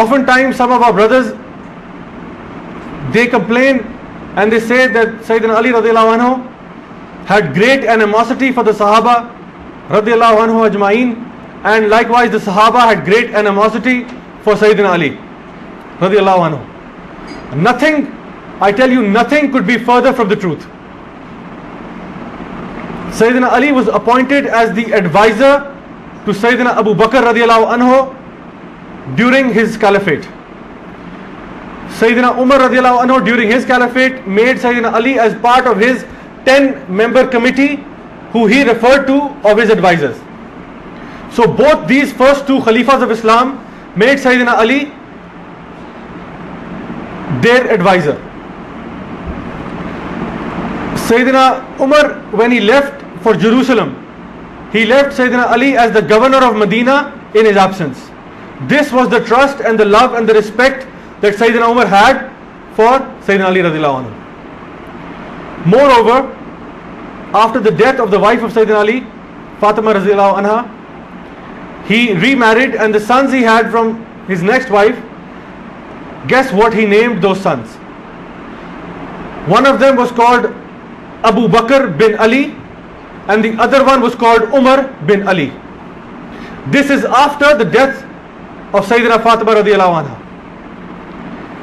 Oftentimes some of our brothers, they complain and they say that Sayyidina Ali radiallahu anhu had great animosity for the Sahaba radiallahu anhu ajma'in, and likewise the Sahaba had great animosity for Sayyidina Ali radiallahu anhu. Nothing, I tell you, nothing could be further from the truth. Sayyidina Ali was appointed as the advisor to Sayyidina Abu Bakr radiallahu anhu during his caliphate. Sayyidina Umar radiallahu anhu during his caliphate made Sayyidina Ali as part of his 10-member committee who he referred to of his advisors. So both these first two Khalifas of Islam made Sayyidina Ali their advisor. Sayyidina Umar, when he left for Jerusalem, he left Sayyidina Ali as the governor of Medina in his absence. This was the trust and the love and the respect that Sayyidina Umar had for Sayyidina Ali radiallahu anhu. Moreover, after the death of the wife of Sayyidina Ali, Fatima radiallahu anha, he remarried, and the sons he had from his next wife, guess what he named those sons? One of them was called Abu Bakr bin Ali, and the other one was called Umar bin Ali. This is after the death of Sayyidina Fatima radiallahu anha.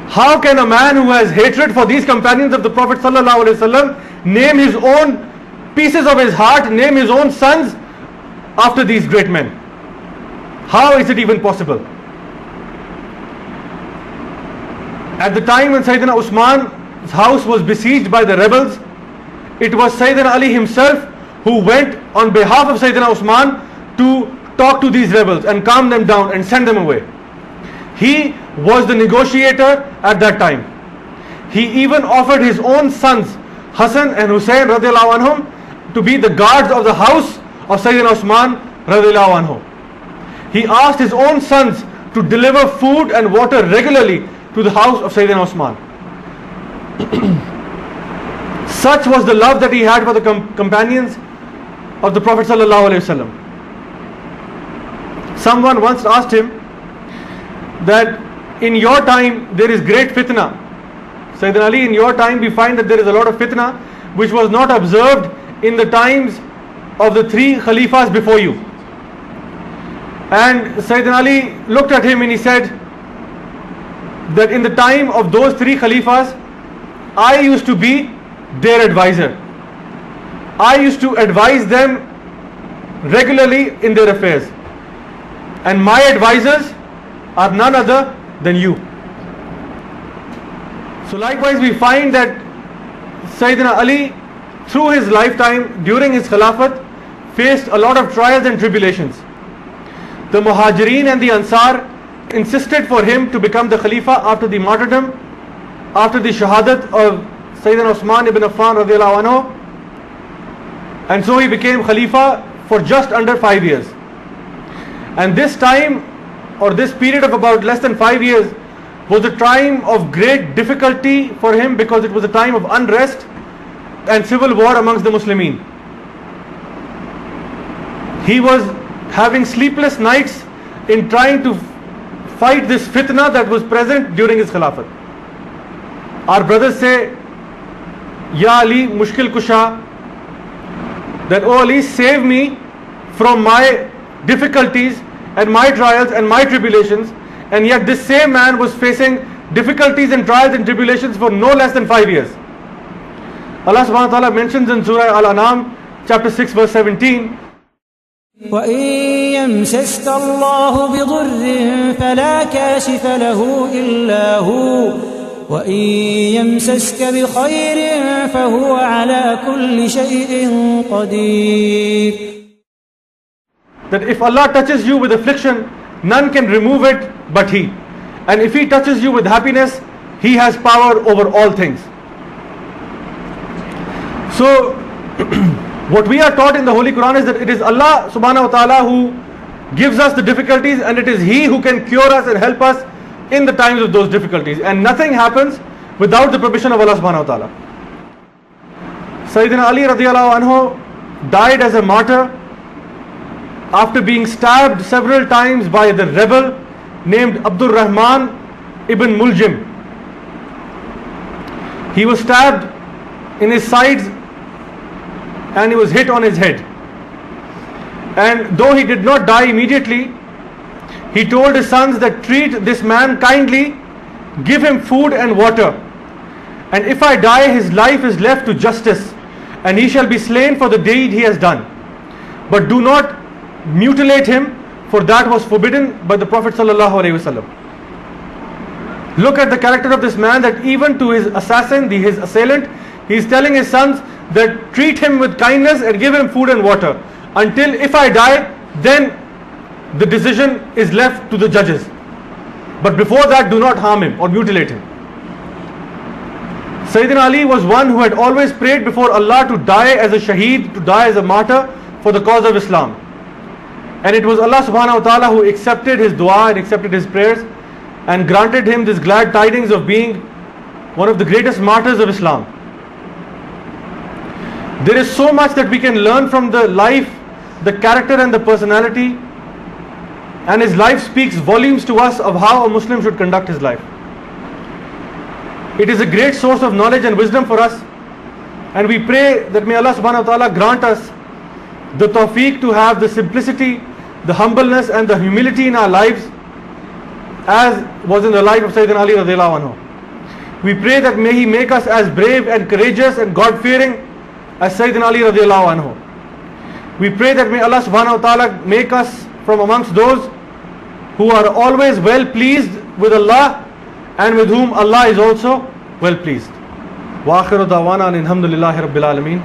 How can a man who has hatred for these companions of the Prophet sallallahu alaihi wasallam name his own pieces of his heart, name his own sons after these great men? How is it even possible? At the time when Sayyidina Usman's house was besieged by the rebels, it was Sayyidina Ali himself who went on behalf of Sayyidina Usman to talk to these rebels and calm them down and send them away. He was the negotiator at that time. He even offered his own sons, Hassan and Hussein radiallahu anhum, to be the guards of the house of Sayyidina Usman radiallahu anhu. He asked his own sons to deliver food and water regularly to the house of Sayyidina Usman. Such was the love that he had for the companions of the Prophet sallallahu alaihi wasallam. Someone once asked him that in your time there is great fitna. Sayyidina Ali, in your time we find that there is a lot of fitna which was not observed in the times of the three Khalifas before you. And Sayyidina Ali looked at him and he said that in the time of those three Khalifas, I used to be their advisor. I used to advise them regularly in their affairs. And my advisors are none other than you. So likewise we find that Sayyidina Ali, through his lifetime, during his Khilafat, faced a lot of trials and tribulations. The Muhajireen and the Ansar insisted for him to become the Khalifa after the martyrdom, after the Shahadat of Sayyidina Usman ibn Affan radiallahu anhu. And so he became Khalifa for just under 5 years. And this time, or this period of about less than 5 years, was a time of great difficulty for him, because it was a time of unrest and civil war amongst the Muslimin. He was having sleepless nights in trying to fight this fitna that was present during his Khilafat. Our brothers say, Ya Ali Mushkil Kusha, that, oh Ali, save me from my difficulties and my trials and my tribulations. And yet this same man was facing difficulties and trials and tribulations for no less than 5 years. Allah subhanahu wa ta'ala mentions in Surah Al-An'am chapter 6 verse 17, وَإِن يَمْسَسْكَ اللَّهُ بِضُرٍّ فَلَا كَاشِفَ لَهُ إِلَّا هُوَ وَإِن يَمْسَسْكَ بِخَيْرٍ فَهُوَ عَلَى كُلِّ شَيْءٍ قَدِيرٌ. That if Allah touches you with affliction, none can remove it but He. And if He touches you with happiness, He has power over all things. So, what we are taught in the Holy Quran is that it is Allah subhanahu wa ta'ala who gives us the difficulties, and it is He who can cure us and help us in the times of those difficulties. And nothing happens without the permission of Allah subhanahu wa ta'ala. Sayyidina Ali radiallahu anhu died as a martyr after being stabbed several times by the rebel named Abdul Rahman ibn Muljim. He was stabbed in his sides and he was hit on his head. And though he did not die immediately, he told his sons that treat this man kindly, give him food and water. And if I die, his life is left to justice, and he shall be slain for the deed he has done. But do not mutilate him, for that was forbidden by the Prophet ﷺ. Look at the character of this man, that even to his assassin, his assailant, he is telling his sons that treat him with kindness and give him food and water. Until if I die, then the decision is left to the judges. But before that, do not harm him or mutilate him. Sayyidina Ali was one who had always prayed before Allah to die as a shaheed, to die as a martyr for the cause of Islam. And it was Allah subhanahu wa ta'ala who accepted his dua and accepted his prayers and granted him this glad tidings of being one of the greatest martyrs of Islam. There is so much that we can learn from the life, the character and the personality, and his life speaks volumes to us of how a Muslim should conduct his life. It is a great source of knowledge and wisdom for us, and we pray that may Allah subhanahu wa ta'ala grant us the tawfiq to have the simplicity, the humbleness and the humility in our lives as was in the life of Sayyidina Ali radiallahu anhu. We pray that may he make us as brave and courageous and God-fearing as Sayyidina Ali radiallahu anhu. We pray that may Allah subhanahu wa ta'ala make us from amongst those who are always well pleased with Allah and with whom Allah is also well pleased. Wa akhiru da'wana alhamdulillahi rabbil alameen.